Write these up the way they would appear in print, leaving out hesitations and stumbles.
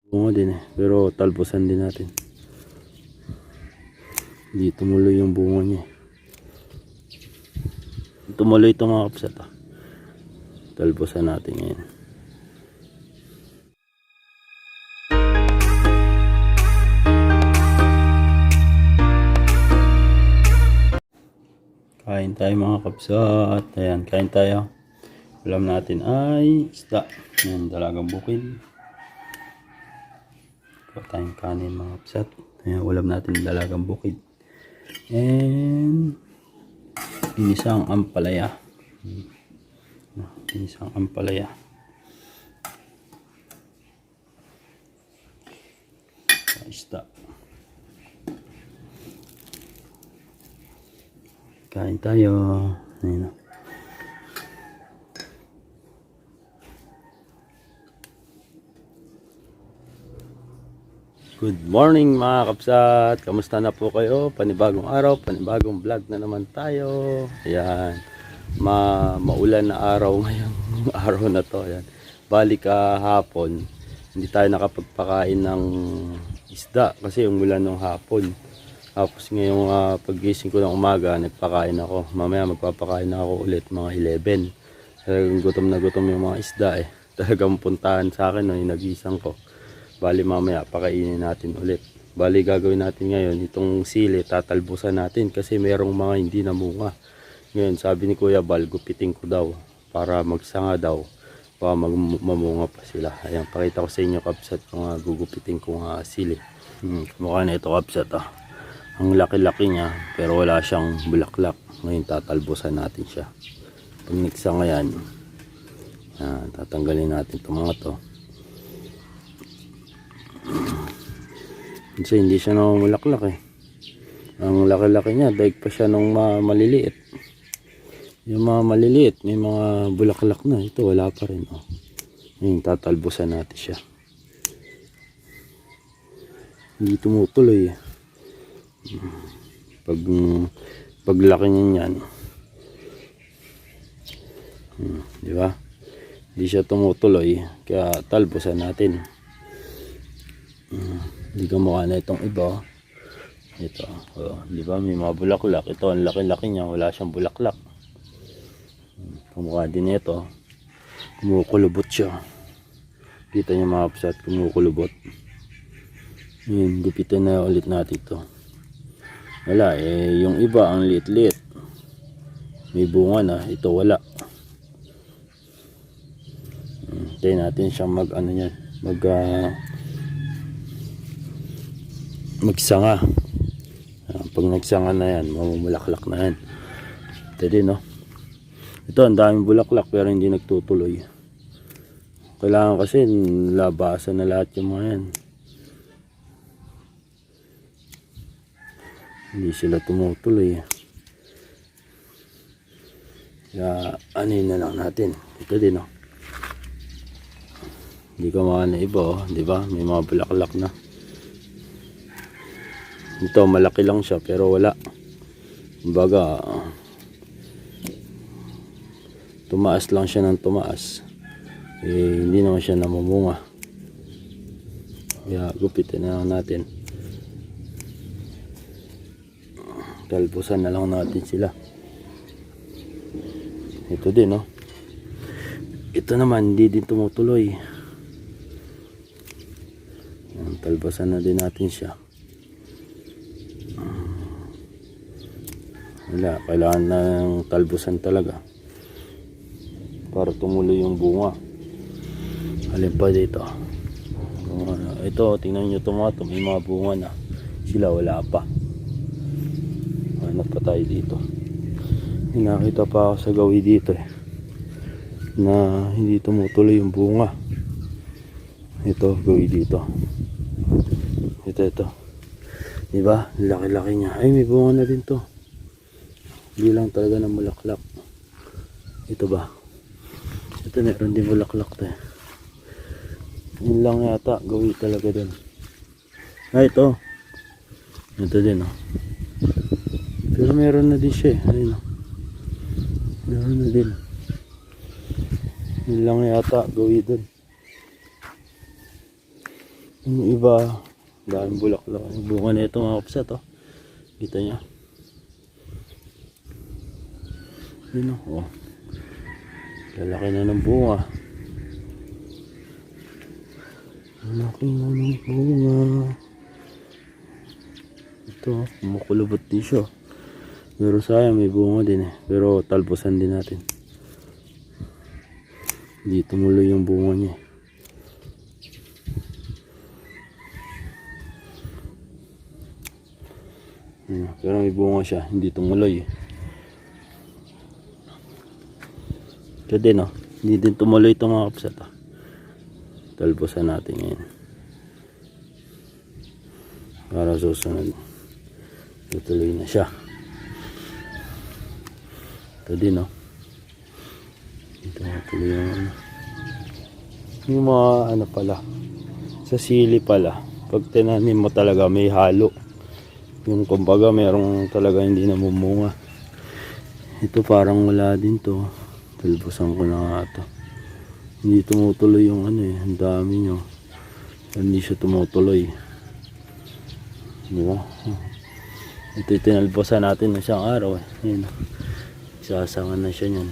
Bunga din eh, pero talbusan din natin. Hindi tumuloy yung bunga niya. Tumuloy ito mga kapsat. Talbusan natin ngayon. Kain tayo mga kapsat. Ayan, kain tayo. Ulam natin ay isda. Ayan, dalagang bukid. Ito tayong kanin mga kapsat. Ayan, ulam natin dalagang bukid. And inisang ampalaya. Inisang ampalaya. Isda. Kain tayo. Ayan. Good morning mga kapsat. Kamusta na po kayo? Panibagong araw, panibagong vlog na naman tayo. Ayan. Maulan na araw ngayong araw na to. Ayan. Balik hapon. Hindi tayo nakapagpakain ng isda kasi umulan ng hapon. Tapos ngayong paggising ko ng umaga, nagpakain ako. Mamaya magpapakain na ako ulit mga 11. Talagang gutom na gutom yung mga isda eh. Talagang puntahan sa akin no, yung nagisang ko. Bali mamaya pakainin natin ulit. Bali gagawin natin ngayon itong sili tatalbusan natin kasi merong mga hindi namunga. Ngayon sabi ni Kuya Bal, gupitin ko daw para magsanga daw. Baka mamunga pa sila. Ayan, pakita ko sa inyo kapsat kung gugupitin ko sili. Mukha na ito kapsat Ang laki-laki niya pero wala siyang bulaklak. Ngayon tatalbusan natin siya. Pag nagsanga yan, tatanggalin natin itong mga to. Kasi hindi siya namumulaklak eh. Ang laki-laki niya, daig pa siya nung maliliit. Yung mga maliliit, may mga bulaklak na. Ito wala pa rin. Ngayon tatalbusan natin siya. Hindi tumutuloy eh. Paglaki niya yan. Di ba? Hindi siya tumutuloy. Kaya talbusan natin. Hindi kamukha na itong iba. Ito, di ba may mga bulaklak. Ito ang laki-laki niya, wala siyang bulaklak. Kamukha din ito. Kumukulubot siya. Kita niyo mga kapsat, kumukulubot. Yun, gupitan na ulit natin ito. Wala eh, yung iba ang liit-liit. May bunga na, ito wala. Tayo natin siyang magsanga. Pag nagsanga na yan, mamumulaklak na yan. Ito din ito ang daming bulaklak pero hindi nagtutuloy. Kailangan kasi labasan na lahat yung mga yan. Hindi sila tumutuloy. Kaya anin na lang natin. Ito din hindi ka mga na iba di ba? May mga bulaklak na. Ito malaki lang siya pero wala. Kumbaga tumaas lang siya ng tumaas. Hindi naman siya namumunga. Kaya gupitin na lang natin. Talbusan na lang natin sila. Ito din ito naman hindi din tumutuloy. Talbusan na din natin siya. Wala, kailangan ng talbusan talaga para tumuloy yung bunga. Alin pa dito ito, tingnan nyo tomato, may mga bunga na sila, wala pa. Hanap pa tayo dito. Nakita pa ako sa gawi dito na hindi tumutuloy yung bunga. Ito, gawi dito. Ito diba, laki-laki niya. Ay, may bunga na din to. Hindi lang talaga ng bulaklak. Ito ba? Ito meron din bulaklak to. Yun lang yata. Gawi talaga din. Ito. Ito din Pero meron na din siya Ayun meron na din. Yun lang yata. Gawi dun. Yung iba, daming bulaklak. Yung bunga na ito mga kapsat, oh. Kita niya. Yun, oh. Lalaki na ng bunga. Lalaki na ng bunga. Ito, kumukulubot din siya. Pero sayang, may bunga din eh. Pero talbusan din natin. Hindi tumuloy yung bunga niya. Pero may bunga siya, hindi tumuloy. Ito din, oh. Hindi din tumuloy itong mga kapsat, oh. Talbusan natin ngayon. Para susunod, tutuloy na siya. Ito din, oh. Ito tuloy yung mga ano pala. Sa sili pala, pag tinanim mo talaga may halo. Yung kumbaga merong talaga hindi namumunga. Ito parang wala din to. Talbusan ko na nga ito. Hindi tumutuloy yung ano eh. Ang dami nyo. Hindi siya tumutuloy. Diba? Ito tinalbusan natin na siyang araw eh. Ayan. Isasangan na siya nyan.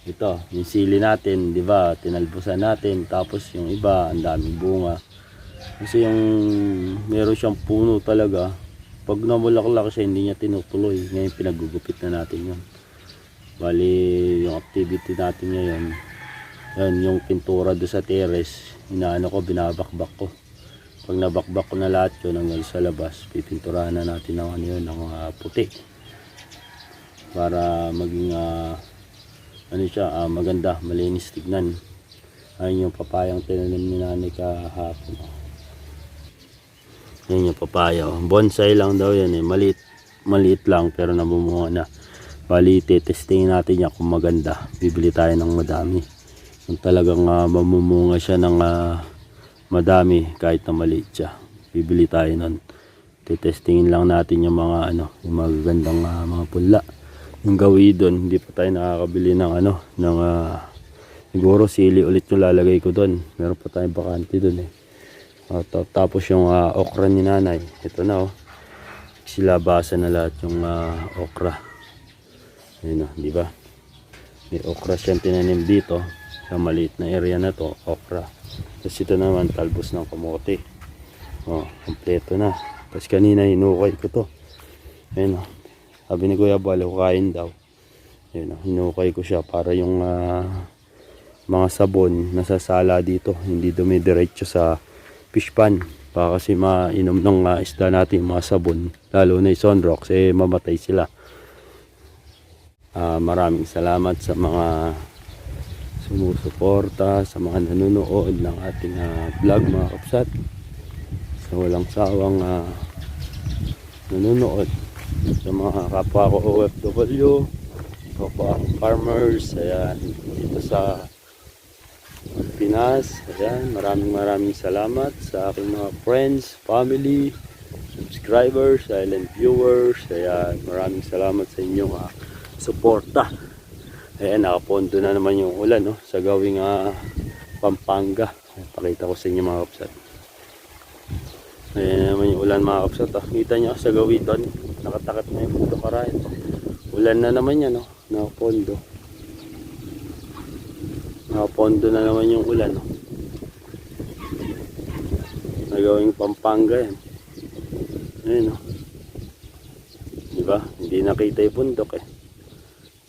Ito, yung sili natin, di ba? Tinalbusan natin. Tapos yung iba, ang daming bunga. Kasi yung meron siyang puno talaga. Pag namulaklak siya, hindi niya tinutuloy. Ngayon pinagugupit na natin yun. Bali, yung activity natin ngayon, yan, yung pintura doon sa terrace, inaano ko, binabakbak ko. Pag nabakbak ko na lahat yun hanggang sa labas, pipinturahan na natin ng ano yun, ng puti. Para maging ano siya, maganda, malinis tignan. Ayun yung papayang tinanim ni nanay kahapon. Yan yung papaya. Bonsai lang daw yan eh. Maliit lang pero namumunga na. Bali, testingin natin yan kung maganda. Bibili tayo ng madami. Kung talagang mamumunga siya ng madami kahit na maliit siya. Bibili tayo nun. Testingin lang natin yung mga ano, yung magagandang mga punla. Yung gawi doon, hindi pa tayo nakakabili ng ano, ng siguro sili ulit yung lalagay ko doon. Meron pa tayong bakante doon eh. Tapos yung okra ni nanay, ito na oh. Silabasan na lahat yung okra. Ayun oh, di ba? May okra siyang tinanim dito sa maliit na area na to, okra. Tapos ito naman talbos ng kamote. Oh, kompleto na. Tapos kanina hinukay ko to. Ayun oh. Sabi ni Kuya Bal, kain daw. Ayun oh, hinukay ko siya para yung mga sabon nasasala dito, hindi dumidiretso sa fish pan. Baka kasi mainom ng isda natin mga sabon, lalo na yung sunrox, eh mamatay sila. Maraming salamat sa mga sumusuporta, sa mga nanonood ng ating vlog mga kapsat, sa walang sawang nanonood, sa mga kapwa ko OFW, kapwa farmers, ayan, dito sa Pinas. Ayan, maraming salamat sa aking mga friends, family, subscribers, silent viewers. Ayan, maraming salamat sa inyong suporta. Ayan, nakapondo na naman yung ulan no, sa gawing Pampanga. Pakita ko sa inyo mga kapsat. Ayan naman yung ulan mga kapsat. Kita nyo sa gawi doon, nakatakip na yung puto karayan. Ulan na naman yan no, nakapondo. Nakapondo na naman yung ulan no? Nagawing Pampanga yan. Ayun no? Diba? Hindi nakita yung bundok eh.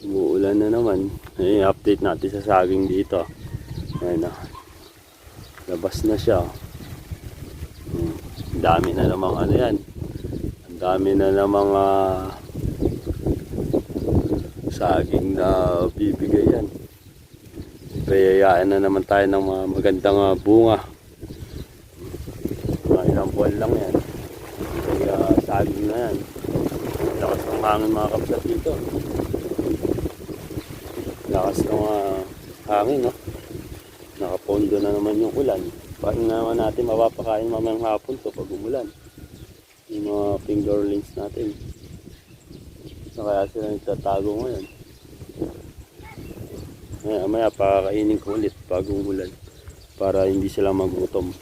Umuulan na naman. Ayun, update natin sa saging dito. Ayun no? Labas na siya. Ang dami na namang ano yan. Ang dami na namang saging na bibigay yan. Kayayaan na naman tayo ng mga magandang bunga. Mga ilang buwan lang yan. Kaya saging na yan. Lakas ng hangin mga kapsat dito. Lakas ng hangin no. Nakapondo na naman yung ulan. Paano naman natin mapapakain mamayang hapon to pag umulan. Yung mga fingerlings natin. So kaya sila nagtatago ngayon. Maya pakakainin ko ulit bagong ulan para hindi sila magutom.